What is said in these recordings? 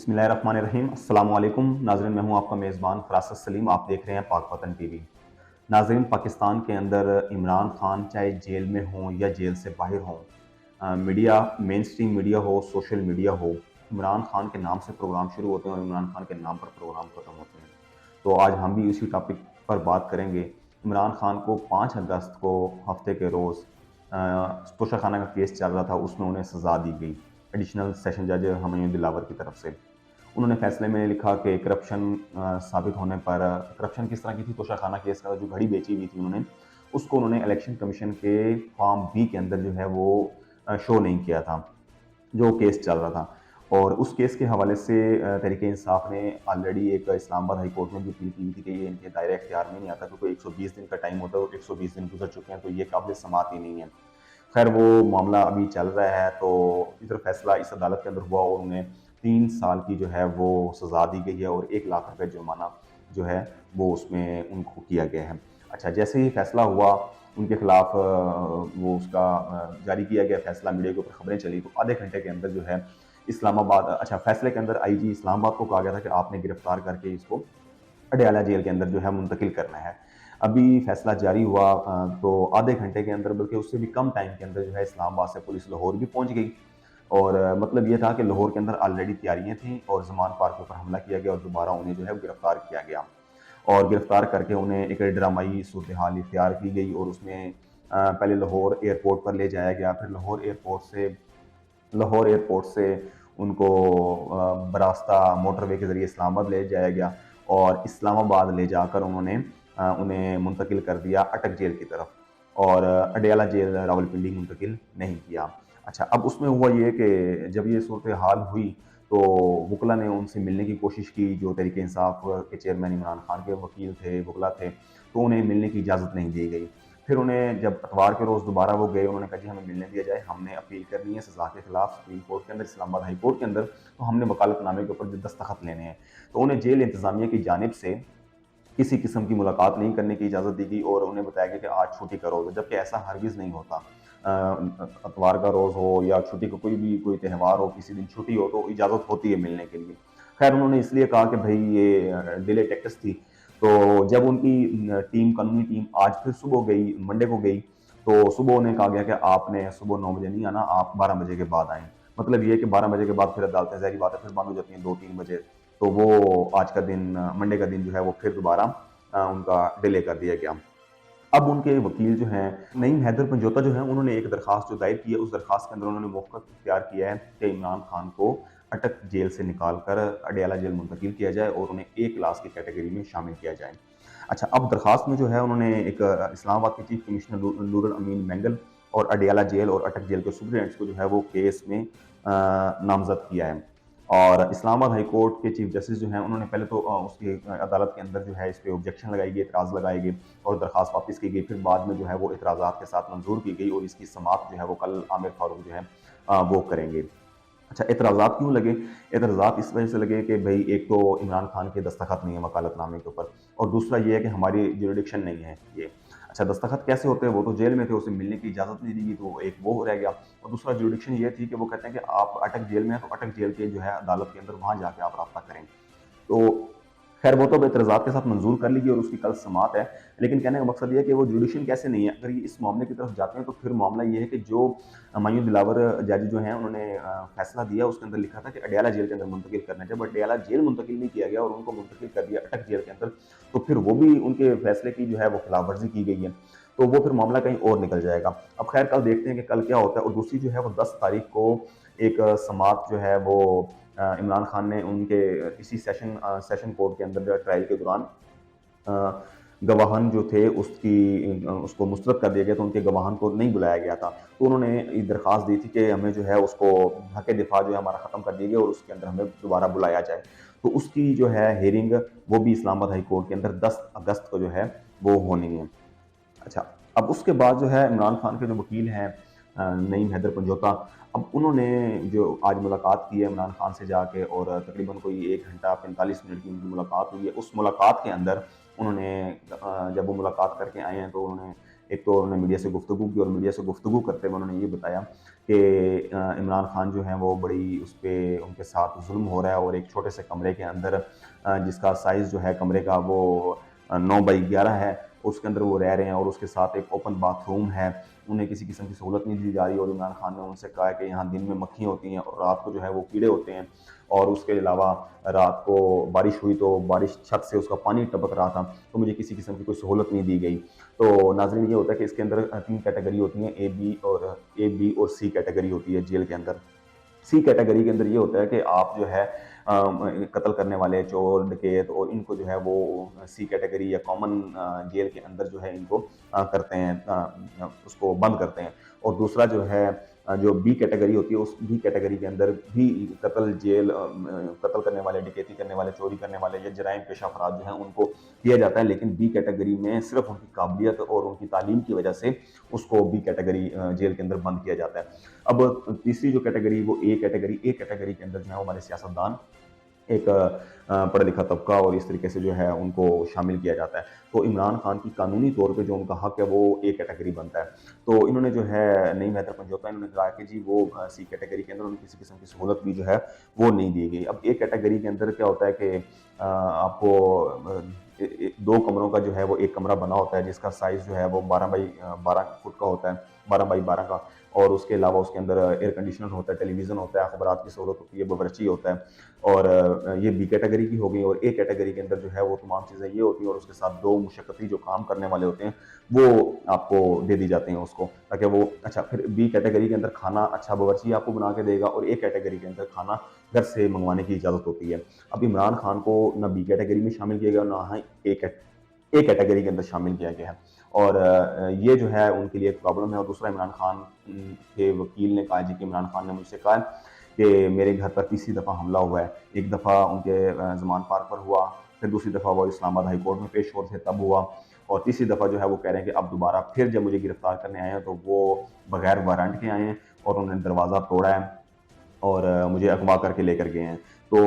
बिस्मिल्लाहिर्रहमानिर्रहीम। अस्सलाम वालेकुम नाज़रीन, मैं हूं आपका मेज़बान फ़रासत सलीम। आप देख रहे हैं पाक वतन टीवी। नाज़रीन, पाकिस्तान के अंदर इमरान खान चाहे जेल में हों या जेल से बाहर हों, मीडिया, मेन स्ट्रीम मीडिया हो, सोशल मीडिया हो, इमरान खान के नाम से प्रोग्राम शुरू होते हैं और इमरान खान के नाम पर प्रोग्राम ख़त्म होते हैं। तो आज हम भी इसी टॉपिक पर बात करेंगे। इमरान खान को 5 अगस्त को हफ्ते के रोज़ तोशाखाना का केस चल रहा था, उसमें उन्हें सज़ा दी गई एडिशनल सेशन जज हुमायूं दिलावर की तरफ से। उन्होंने फैसले में लिखा कि करप्शन साबित होने पर, करप्शन किस तरह की थी, तोशाखाना केस का जो घड़ी बेची हुई थी उन्होंने, उसको उन्होंने इलेक्शन कमीशन के फॉर्म बी के अंदर जो है वो शो नहीं किया था, जो केस चल रहा था। और उस केस के हवाले से तहरीके इंसाफ ने ऑलरेडी एक इस्लामाबाद हाई कोर्ट में भी अपील की हुई थी कि ये इनके दायरे इख्तियार में नहीं आता, क्योंकि 120 दिन का टाइम होता है और 120 दिन गुजर चुके हैं, तो ये काबिल समात ही नहीं है। खैर, वो मामला अभी चल रहा है, तो इधर फैसला इस अदालत के अंदर हुआ और उन्हें 3 साल की जो है वो सज़ा दी गई है और 1 लाख रुपए जुर्माना जो है वो उसमें उनको किया गया है। अच्छा, जैसे ही फैसला हुआ उनके खिलाफ वो उसका जारी किया गया फैसला, मीडिया के ऊपर खबरें चली, तो आधे घंटे के अंदर जो है इस्लामाबाद, अच्छा, फैसले के अंदर आईजी इस्लामाबाद को कहा गया था कि आपने गिरफ्तार करके इसको अडयाला जेल के अंदर जो है मुंतकिल करना है। अभी फैसला जारी हुआ तो आधे घंटे के अंदर, बल्कि उससे भी कम टाइम के अंदर जो है इस्लामाबाद से पुलिस लाहौर भी पहुंच गई। और मतलब ये था कि लाहौर के अंदर ऑलरेडी तैयारियां थी और ज़मान पार्क के ऊपर हमला किया गया और दोबारा उन्हें जो है गिरफ्तार किया गया। और गिरफ्तार करके उन्हें एक ड्रामाई सूरत हाल इख्तियार की गई और उसमें पहले लाहौर एयरपोर्ट पर ले जाया गया, फिर लाहौर एयरपोर्ट से उनको बरास्ता मोटरवे के ज़रिए इस्लामाबाद ले जाया गया और इस्लामाबाद ले जाकर उन्होंने उन्हें मुंतकिल कर दिया अटक जेल की तरफ, और अडयाला जेल रावलपिंडी मुंतकिल नहीं किया। अच्छा, अब उसमें हुआ ये कि जब ये सूरत हाल हुई तो वकला ने उनसे मिलने की कोशिश की, जो तहरीक इंसाफ के चेयरमैन इमरान खान के वकील थे, वकला थे, तो उन्हें मिलने की इजाज़त नहीं दी गई। फिर उन्हें जब इतवार के रोज़ दोबारा वो गए, उन्होंने कहा जी हमें मिलने दिया जाए, हमने अपील करनी है सज़ा के खिलाफ सुप्रीम कोर्ट के अंदर, इस्लामाबाद हाई कोर्ट के अंदर, तो हमने वकालतनामे के ऊपर दस्तखत लेने हैं। तो उन्हें जेल इंतज़ामिया की जानिब से किसी किस्म की मुलाकात नहीं करने की इजाज़त दी गई और उन्हें बताया गया कि आज छुट्टी का रोज़ है, जबकि ऐसा हरगिज़ नहीं होता। इतवार का रोज़ हो या छुट्टी का कोई त्यौहार हो, किसी दिन छुट्टी हो तो इजाज़त होती है मिलने के लिए। खैर, उन्होंने इसलिए कहा कि भई ये डिले टैक्टिक्स थी। तो जब उनकी कानूनी टीम आज फिर सुबह गई, मंडे को गई, तो सुबह उन्हें कहा गया कि आपने सुबह 9 बजे नहीं आना, आप 12 बजे के बाद आएँ। मतलब ये है कि 12 बजे के बाद फिर अदालतें, ज़ाहिर बात है, फिर बंद हो जाती हैं 2-3 बजे। तो वो आज का दिन, मंडे का दिन जो है वो फिर दोबारा उनका डिले कर दिया गया। अब उनके वकील जो हैं, नईम हैदर पंजोता जो हैं, उन्होंने एक दरखास्त जो दायर की है, उस दरखास्त के अंदर उन्होंने मौक़िफ़ इख्तियार किया है कि इमरान खान को अटक जेल से निकाल कर अडयाला जेल मुंतकिल किया जाए और उन्हें ए क्लास की कैटेगरी में शामिल किया जाए। अच्छा, अब दरखास्त में जो है उन्होंने एक इस्लामाबाद के चीफ कमिश्नर नूरुल अमीन मैंगल और अडयाला जेल और अटक जेल के सुपरिटेंडेंट्स को जो है वो केस में नामज़द किया है। और इस्लामाबाद हाई कोर्ट के चीफ जस्टिस जो हैं, उन्होंने पहले तो उसकी अदालत के अंदर जो है इस पे ऑब्जेक्शन लगाई गई, एतराज़ लगाए गए और दरखास्त वापस की गई। फिर बाद में जो है वो एतराज़ात के साथ मंजूर की गई और इसकी समाअत जो है वो कल आमिर फारूक जो है वो करेंगे। अच्छा, एतराज़ात क्यों लगे? एतराज़ात इस वजह से लगे कि भई एक तो इमरान खान के दस्तखत नहीं है वकालतनामे के ऊपर, और दूसरा ये है कि हमारी ज्यूरिडिक्शन नहीं है ये। अच्छा, दस्तखत कैसे होते हैं? वो तो जेल में थे, उसे मिलने की इजाज़त नहीं दी गई, तो एक वो रह गया। और दूसरा ज्यूरिडिक्शन ये थी कि वो कहते हैं कि आप अटक जेल में हैं, तो अटक जेल के जो है अदालत के अंदर वहाँ जाके आप राब्ता करें। तो खैर, वो तो अब एतराज़ात के साथ मंजूर कर ली गई और उसकी कल समाअत है। लेकिन कहने का मकसद ये है कि वो जुडिशियल कैसे नहीं है। अगर ये इस मामले की तरफ जाते हैं तो फिर मामला ये है कि जो हुमायूं दिलावर जज जो हैं, उन्होंने फैसला दिया, उसके अंदर लिखा था कि अडयाला जेल के अंदर मुंतकिल करना है। जब अडयाला जेल मुंतकिल नहीं किया गया और उनको मुंतकिल कर दिया अटक जेल के अंदर, तो फिर वो भी उनके फैसले की जो है वो खिलाफवर्जी की गई है। तो वो फिर मामला कहीं और निकल जाएगा। अब खैर, कल देखते हैं कि कल क्या होता है। और दूसरी जो है वो 10 तारीख को एक समाअत जो है वो इमरान खान ने उनके इसी सेशन कोर्ट के अंदर ट्रायल के दौरान गवाहान जो थे उसको मुस्तरद कर दिया गया, तो उनके गवाहान को नहीं बुलाया गया था। तो उन्होंने ये दरख्वास्त दी थी कि हमें जो है उसको हक़ दिफ़ा जो है हमारा ख़त्म कर दिया गया और उसके अंदर हमें दोबारा बुलाया जाए। तो उसकी जो है हियरिंग वो भी इस्लामाबाद हाई कोर्ट के अंदर 10 अगस्त को जो है वो होनी है। अच्छा, अब उसके बाद जो है इमरान खान के जो वकील हैं नईम हैदर पंजोता, अब उन्होंने जो आज मुलाकात की है इमरान खान से जाके, और तकरीबन कोई 1 घंटा 45 मिनट की उनकी मुलाकात हुई है। उस मुलाकात के अंदर उन्होंने जब वो मुलाकात करके आए हैं तो उन्होंने एक तो उन्होंने मीडिया से गुफ्तगू की और मीडिया से गुफ्तगू करते हुए उन्होंने ये बताया कि इमरान खान जो हैं वो बड़ी उस पर उनके साथ जुल्म हो रहा है और एक छोटे से कमरे के अंदर जिसका साइज़ जो है कमरे का वो 9 बाई 11 है, उसके अंदर वो रह रहे हैं और उसके साथ एक ओपन बाथरूम है। उन्हें किसी किस्म की सहूलत नहीं दी जा रही और इमरान खान ने उनसे कहा है कि यहाँ दिन में मक्खियाँ होती हैं और रात को जो है वो कीड़े होते हैं, और उसके अलावा रात को बारिश हुई तो बारिश छत से उसका पानी टपक रहा था, तो मुझे किसी किस्म की कोई सहूलत नहीं दी गई। तो नाज़रीन, ये होता है कि इसके अंदर 3 कैटेगरी होती हैं, ए, बी और सी कैटेगरी होती है जेल के अंदर। सी कैटेगरी के अंदर ये होता है कि आप जो है कत्ल करने वाले चोर डकैत और इनको जो है वो सी कैटेगरी या कॉमन जेल के अंदर जो है इनको करते हैं, उसको बंद करते हैं। और दूसरा जो है जो बी कैटेगरी होती है, उस बी कैटेगरी के अंदर भी कत्ल करने वाले, डकैती करने वाले, चोरी करने वाले या जराइम पेशा अफराद जो हैं उनको किया जाता है, लेकिन बी कैटेगरी में सिर्फ उनकी काबिलियत और उनकी तालीम की वजह से उसको बी कैटेगरी जेल के अंदर बंद किया जाता है। अब तीसरी जो कैटेगरी वो ए कैटेगरी के अंदर जो है हमारे सियासतदान, एक पढ़ा लिखा तबका और इस तरीके से जो है उनको शामिल किया जाता है। तो इमरान खान की कानूनी तौर पे जो उनका हक है वो ए कैटेगरी बनता है। तो इन्होंने जो है नईम हैदर पंजोता, इन्होंने कहा कि जी वो सी कैटेगरी के अंदर उन्हें किसी किस्म की सहूलत भी जो है वो नहीं दी गई। अब ए कैटेगरी के अंदर क्या होता है कि आपको 2 कमरों का जो है वो एक कमरा बना होता है जिसका साइज़ जो है वो 12 बाई 12 फुट का होता है, 12 बाई 12 का, और उसके अलावा उसके अंदर एयर कंडीशनर होता है, टेलीविज़न होता है, अखबारात की सहूलत होती है, बावर्ची होता है। और ये बी कैटेगरी की हो गई। और ए कैटेगरी के अंदर जो है वो तमाम चीज़ें ये होती हैं और उसके साथ 2 मुशक्कती जो काम करने वाले होते हैं वो आपको दे दी जाते हैं उसको, ताकि वो अच्छा फिर बी कैटेगरी के अंदर खाना अच्छा बावर्ची आपको बना के देगा और ए कैटेगरी के अंदर खाना घर से मंगवाने की इजाज़त होती है। अब इमरान खान को ना बी कैटेगरी में शामिल किया गया और ना ही ए कैटेगरी के अंदर शामिल किया गया है, और ये जो है उनके लिए एक प्रॉब्लम है। और दूसरा, इमरान खान के वकील ने कहा जी कि इमरान खान ने मुझसे कहा कि मेरे घर पर तीसरी दफ़ा हमला हुआ है। एक दफ़ा उनके ज़मान पार्क पर हुआ, फिर दूसरी दफ़ा वो इस्लामाबाद हाई कोर्ट में पेश हो रहे थे तब हुआ, और तीसरी दफ़ा जो है वो कह रहे हैं कि अब दोबारा फिर जब मुझे गिरफ्तार करने आए हैं तो वो बगैर वारंट के आए हैं और उन्होंने दरवाज़ा तोड़ा है और मुझे अगवा करके लेकर गए हैं। तो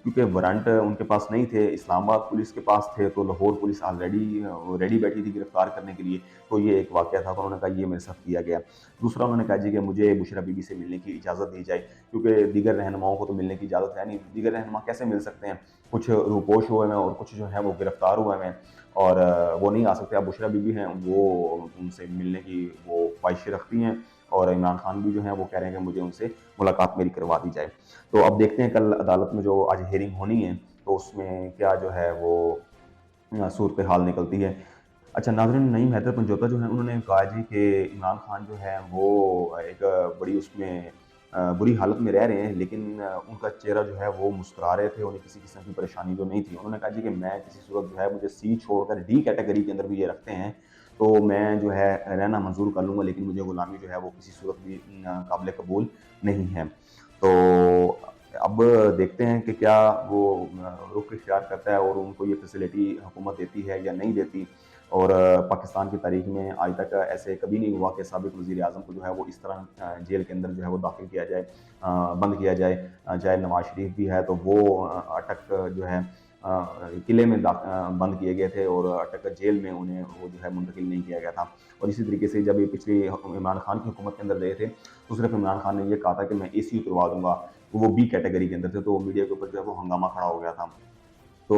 क्योंकि वारंट उनके पास नहीं थे, इस्लामाबाद पुलिस के पास थे, तो लाहौर पुलिस ऑलरेडी रेडी बैठी थी गिरफ्तार करने के लिए। तो ये एक वाक़या था, तो उन्होंने कहा ये मेरे साथ किया गया। दूसरा, उन्होंने कहा जी कि मुझे बुशरा बीबी से मिलने की इजाज़त दी जाए, क्योंकि दीगर रहनुमाओं को तो मिलने की इजाज़त है नहीं। दीगर रहनुमा कैसे मिल सकते हैं? कुछ रूपोश हुए हैं और कुछ जो है वो गिरफ्तार हुए हैं और वो नहीं आ सकते। अब बुशरा बीबी हैं, वो उनसे मिलने की वो ख्वाहिश रखती हैं और इमरान खान भी जो हैं वो कह रहे हैं कि मुझे उनसे मुलाकात मेरी करवा दी जाए। तो अब देखते हैं कल अदालत में जो आज हियरिंग होनी है, तो उसमें क्या जो है वो सूरत हाल निकलती है। अच्छा नाज़रीन, नईम हैदर पंजोता जो हैं उन्होंने कहा जी कि इमरान खान जो है वो एक बड़ी उसमें बुरी हालत में रह रहे हैं, लेकिन उनका चेहरा जो है वो मुस्कुरा रहे थे, उन्हें किसी किस्म की परेशानी तो नहीं थी। उन्होंने कहा जी कि मैं किसी सूरत जो है मुझे सी छोड़कर डी कैटेगरी के अंदर भी ये रखते हैं, तो मैं जो है रहना मंज़ूर कर लूँगा, लेकिन मुझे गुलामी जो है वो किसी सूरत भी काबिल कबूल नहीं है। तो अब देखते हैं कि क्या वो रुख इख्तियार करता है और उनको ये फैसिलिटी हुकूमत देती है या नहीं देती। और पाकिस्तान की तारीख में आज तक ऐसे कभी नहीं हुआ कि साबिक़ वज़ीर-ए-आज़म को जो है वो इस तरह जेल के अंदर जो है वो दाखिल किया जाए, बंद किया जाए। चाहे नवाज़ शरीफ भी है तो वो अटक जो है किले में बंद किए गए थे और अटक जेल में उन्हें वो जो है मुंतकिल नहीं किया गया था। और इसी तरीके से जब ये पिछली इमरान खान की हुकूमत के अंदर रहे थे, तो सिर्फ इमरान खान ने ये कहा था कि मैं एसी उतरवा दूँगा, तो वो बी कैटेगरी के अंदर थे, तो मीडिया के ऊपर जो है वो हंगामा खड़ा हो गया था। तो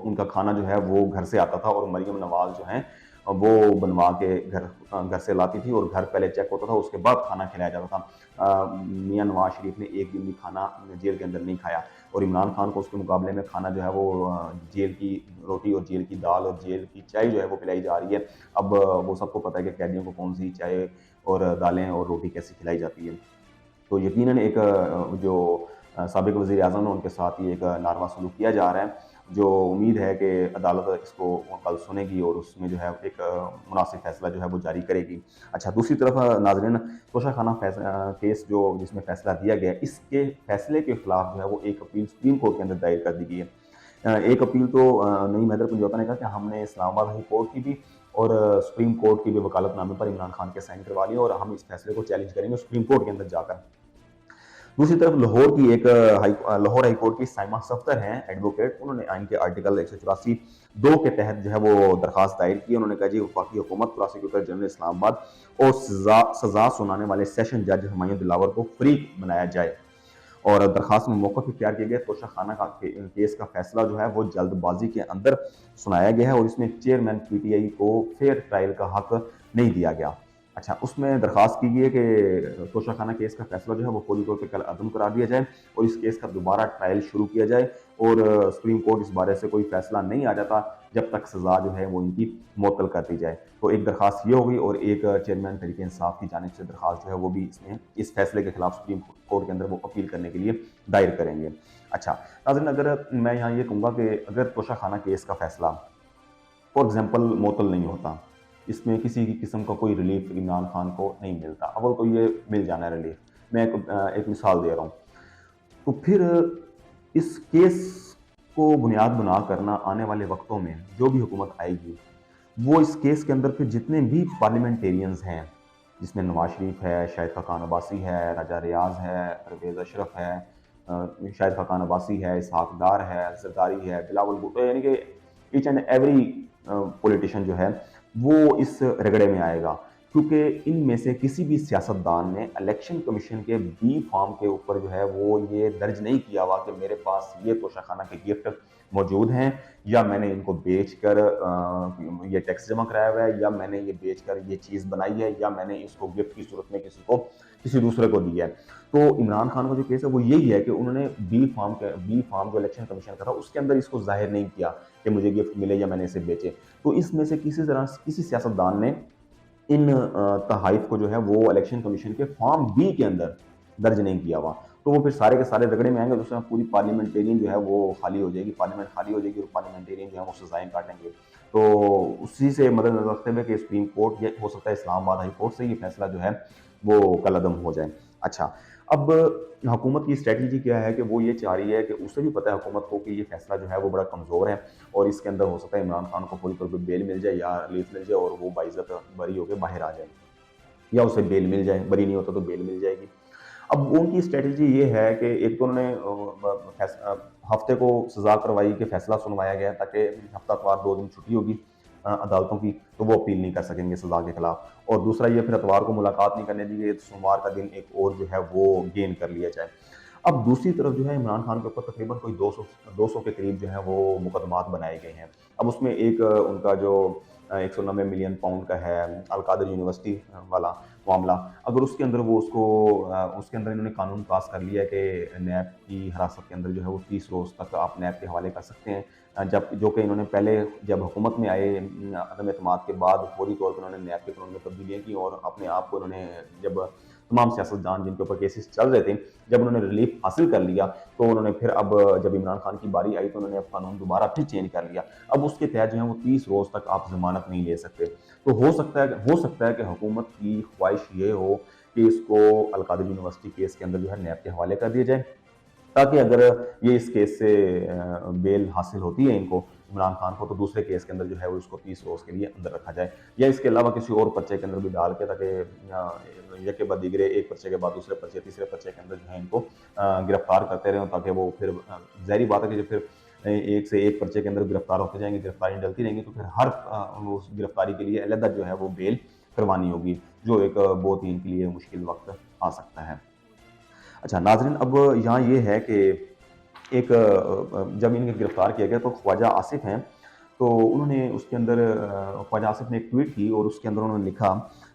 उनका खाना जो है वो घर से आता था और मरियम नवाज़ जो हैं वो बनवा के घर से लाती थी और घर पहले चेक होता था, उसके बाद खाना खिलाया जाता था। मियाँ नवाज़ शरीफ ने एक दिन भी खाना जेल के अंदर नहीं खाया और इमरान खान को उसके मुकाबले में खाना जो है वो जेल की रोटी और जेल की दाल और जेल की चाय जो है वो पिलाई जा रही है। अब वो सबको पता है कि कैदियों को कौन-सी चाय और दालें और रोटी कैसे खिलाई जाती है। तो यकीनन एक जो साबिक़ वज़ीर-ए-आज़म है उनके साथ ही एक नारवा सलूक किया जा रहा है, जो उम्मीद है कि अदालत इसको कल सुनेगी और उसमें जो है एक मुनासिब फ़ैसला जो है वो जारी करेगी। अच्छा, दूसरी तरफ नाज़रीन, तोशाखाना केस जो जिसमें फ़ैसला दिया गया है, इसके फ़ैसले के खिलाफ जो है वो एक अपील सुप्रीम कोर्ट के अंदर दायर कर दी गई है। एक अपील तो नईम हैदर पंजोता ने कहा कि हमने इस्लामाबाद हाई कोर्ट की भी और सुप्रीम कोर्ट की भी वकालतनामे पर इमरान खान के साइन करवा लिए और हम इस फैसले को चैलेंज करेंगे सुप्रीम कोर्ट के अंदर जाकर। दूसरी तरफ लाहौर हाई कोर्ट की साइमा सफ्दर हैं एडवोकेट, उन्होंने आइन के आर्टिकल 184 दो के तहत जो है वो दरखास्त दायर की। उन्होंने कहा जी वफाकी हुकूमत प्रोसिक्यूटर जनरल इस्लामाबाद और सजा सुनाने वाले सेशन जज हुमायूं दिलावर को फ्री बनाया जाए। और दरखास्त में मौका इख्तियार किया गया तोशा खाना का केस का फैसला जो है वो जल्दबाजी के अंदर सुनाया गया है और इसमें चेयरमैन पीटीआई को फेयर ट्रायल का हक नहीं दिया गया। अच्छा, उसमें दरखास्त की गई है कि तोशा खाना केस का फैसला जो है वो फौरी तौर पर कल अदम करार दिया जाए और इस केस का दोबारा ट्रायल शुरू किया जाए और सुप्रीम कोर्ट इस बारे से कोई फैसला नहीं आ जाता जब तक सजा जो है वो इनकी मुअत्तल कर दी जाए। तो एक दरखास्त ये हो गई और एक चेयरमैन तरीके इंसाफ की जानिब से दरखास्त जो है वो भी इसमें इस फैसले के खिलाफ सुप्रीम कोर्ट के अंदर वो अपील करने के लिए दायर करेंगे। अच्छा नाज़रीन, अगर मैं यहाँ ये कहूँगा कि अगर तोशा खाना केस का फैसला फॉर एग्जाम्पल मुअत्तल नहीं होता, इसमें किसी की किस्म का कोई रिलीफ इमरान खान को नहीं मिलता, अव्वल तो ये मिल जाना है रिलीफ। मैं एक मिसाल दे रहा हूँ। तो फिर इस केस को बुनियाद बना करना आने वाले वक्तों में जो भी हुकूमत आएगी वो इस केस के अंदर फिर जितने भी पार्लियामेंटेरियंस हैं, जिसमें नवाज शरीफ है, शाहिद खाकान अब्बासी है, राजा रियाज है, परवेज अशरफ है, शाहिद खाकान अब्बासी है, इसहाक डार है, जरदारी है, बिलावल भुट्टो, यानी कि ईच एंड एवरी पॉलिटिशियन जो है वो इस रगड़े में आएगा, क्योंकि इनमें से किसी भी सियासतदान ने इलेक्शन कमीशन के बी फॉर्म के ऊपर जो है वो ये दर्ज नहीं किया हुआ कि मेरे पास ये तोशाखाना के गिफ्ट मौजूद हैं या मैंने इनको बेचकर ये टैक्स जमा कराया हुआ है या मैंने ये बेचकर ये चीज़ बनाई है या मैंने इसको गिफ्ट की सूरत में किसी दूसरे को दी है। तो इमरान खान का जो केस है वो यही है कि उन्होंने बी फॉर्म जो इलेक्शन कमीशन का था उसके अंदर इसको जाहिर नहीं किया कि मुझे गिफ्ट मिले या मैंने इसे बेचे। तो इसमें से किसी सियासतदान ने इन तहाइफ को जो है वो इलेक्शन कमीशन के फॉर्म बी के अंदर दर्ज नहीं किया हुआ, तो वो फिर सारे के सारे रगड़े में आएंगे। तो उसमें पूरी पार्लियामेंटेरियन जो है वो खाली हो जाएगी, पार्लियामेंट खाली हो जाएगी और पार्लियामेंटेरियन जो है वो सजाएं काटेंगे। तो उसी से मद्देनजर रखते हुए कि सुप्रीम कोर्ट या हो सकता है इस्लामाबाद हाई कोर्ट से ये फैसला जो है वो कल अदम हो जाए। अच्छा, अब हुकूमत की स्ट्रेटजी क्या है कि वो ये चाह रही है कि उसे भी पता है हुकूमत को कि ये फैसला जो है वो बड़ा कमज़ोर है और इसके अंदर हो सकता है इमरान खान को पूरी तौर पर बेल मिल जाए या रिलीफ मिल जाए और वो बाइज्जत बरी होकर बाहर आ जाए या उसे बेल मिल जाए, बरी नहीं होता तो बेल मिल जाएगी। अब उनकी स्ट्रेटजी ये है कि एक तो उन्होंने हफ्ते को सजा करवाई कि फैसला सुनवाया गया ताकि हफ्तावार 2 दिन छुट्टी होगी अदालतों की, तो वो अपील नहीं कर सकेंगे सजा के खिलाफ। और दूसरा ये फिर इतवार को मुलाकात नहीं करने दी गई, तो सोमवार का दिन एक और जो है वो गेन कर लिया जाए। अब दूसरी तरफ जो है इमरान खान के ऊपर तकरीबन कोई 200 के करीब जो है वो मुकदमात बनाए गए हैं। अब उसमें एक उनका जो 190 मिलियन पाउंड का है अलकादर यूनिवर्सिटी वाला मामला, अगर उसके अंदर वो उसके अंदर इन्होंने कानून पास कर लिया कि नैब की हिरासत के अंदर जो है वो 30 रोज़ तक आप नैब के हवाले कर सकते हैं। जब जो कि इन्होंने पहले जब हुकूमत में आए अदम एतमाद के बाद फौरी तौर पर उन्होंने नैब के कानून में तब्दीलियाँ की और अपने आप को उन्होंने जब तमाम सियासतदान जिनके ऊपर केसेस चल रहे थे, जब उन्होंने रिलीफ हासिल कर लिया तो उन्होंने फिर अब जब इमरान खान की बारी आई तो उन्होंने अब कानून दोबारा फिर चेंज कर लिया। अब उसके तहत जो है वो 30 रोज़ तक आप ज़मानत नहीं ले सकते। तो हो सकता है कि हुकूमत की ख्वाहिश ये हो कि इसको अलकादर यूनिवर्सिटी केस के अंदर जो है नैब के हवाले कर दिया जाए, ताकि अगर ये इस केस से बेल हासिल होती है इनको इमरान खान को, तो दूसरे केस के अंदर जो है वो इसको 30 रोज़ के लिए अंदर रखा जाए या इसके अलावा किसी और पर्चे के अंदर भी डाल के, ताकि एक के बाद दिगरे एक पर्चे के बाद दूसरे पर्चे तीसरे पर्चे के अंदर जो है इनको गिरफ्तार करते रहें, ताकि वो फिर ज़ाहिर बात है कि जो फिर एक से एक पर्चे के अंदर गिरफ्तार होते जाएंगे, गिरफ्तारियाँ डलती रहेंगी, तो फिर हर उस गिरफ्तारी के लिए अलग जो है वो बेल करवानी होगी, जो एक बहुत ही इनके लिए मुश्किल वक्त आ सकता है। अच्छा नाज़रीन, अब यहाँ ये है कि एक जब इन्हें गिरफ्तार किया गया तो ख्वाजा आसिफ हैं, तो उन्होंने उसके अंदर ख्वाजा आसिफ ने एक ट्वीट की और उसके अंदर उन्होंने लिखा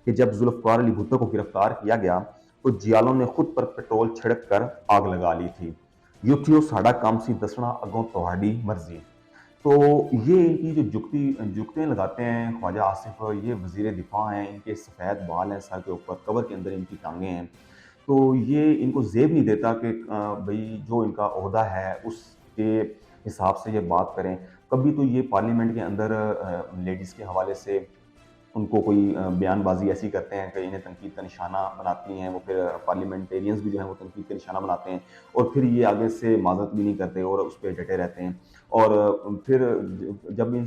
कि जब जुल्फ़िकार अली भुट्टो को गिरफ्तार किया गया तो जियालों ने खुद पर पेट्रोल छिड़क कर आग लगा ली थी। यूथियो साड़ा काम सी दसना अगों तोहाड़ी मर्जी। तो ये इनकी जो जुगतियाँ लगाते हैं ख्वाजा आसिफ, ये वज़ीर दिफ़ा हैं, इनके सफ़ेद बाल हैं सर के ऊपर, कबर के अंदर इनकी टांगें हैं। तो ये इनको ज़ेब नहीं देता कि भई जो इनका ओहदा है उसके हिसाब से ये बात करें। कभी तो ये पार्लियामेंट के अंदर लेडीज़ के हवाले से उनको कोई बयानबाज़ी ऐसी करते हैं कि इन्हें तनकीद का निशाना बनाती हैं, वो फिर पार्लियामेंटेरियंस भी जो हैं वो तनकीद का निशाना बनाते हैं और फिर ये आगे से माज़रत भी नहीं करते और उस पे डटे रहते हैं। और फिर जब इन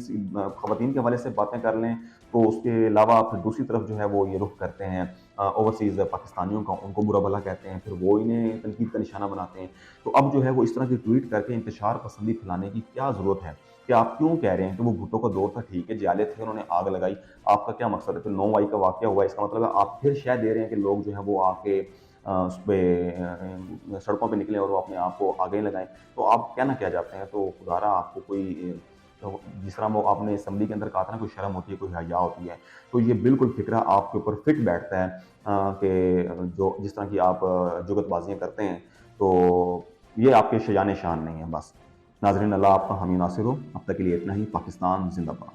ख़वातीन के हवाले से बातें कर लें तो उसके अलावा फिर दूसरी तरफ जो है वो ये रुख करते हैं ओवरसीज़ पाकिस्तानियों का उनको बुरा भला कहते हैं, फिर वो इन्हें तनकीद का निशाना बनाते हैं। तो अब जो है वो इस तरह की ट्वीट करके इंतशार पसंदी फैलाने की क्या ज़रूरत है? कि आप क्यों कह रहे हैं कि वो भुट्टो का दौर था, ठीक है, जाले थे, उन्होंने आग लगाई, आपका क्या मकसद है? फिर 9 मई का वाक़या हुआ, इसका मतलब है आप फिर शह दे रहे हैं कि लोग जो है वो आके उसपे सड़कों पे निकलें और वो अपने आप को आग ही लगाएँ। तो आप कहना क्या चाहते हैं? तो खुदारा आपको कोई तो जिस तरह वो आपने असेंबली के अंदर कहा था ना, कोई शर्म होती है, कोई हया होती है, तो ये बिल्कुल फ़िक्रा आपके ऊपर फिट बैठता है कि जो जिस तरह की आप जुगतबाज़ियाँ करते हैं, तो ये आपके शान-ए-शान नहीं है बस। नाज़रीन, अल्लाह आपका हामी नासिर हो। अब तक के लिए इतना ही। पाकिस्तान ज़िंदाबाद।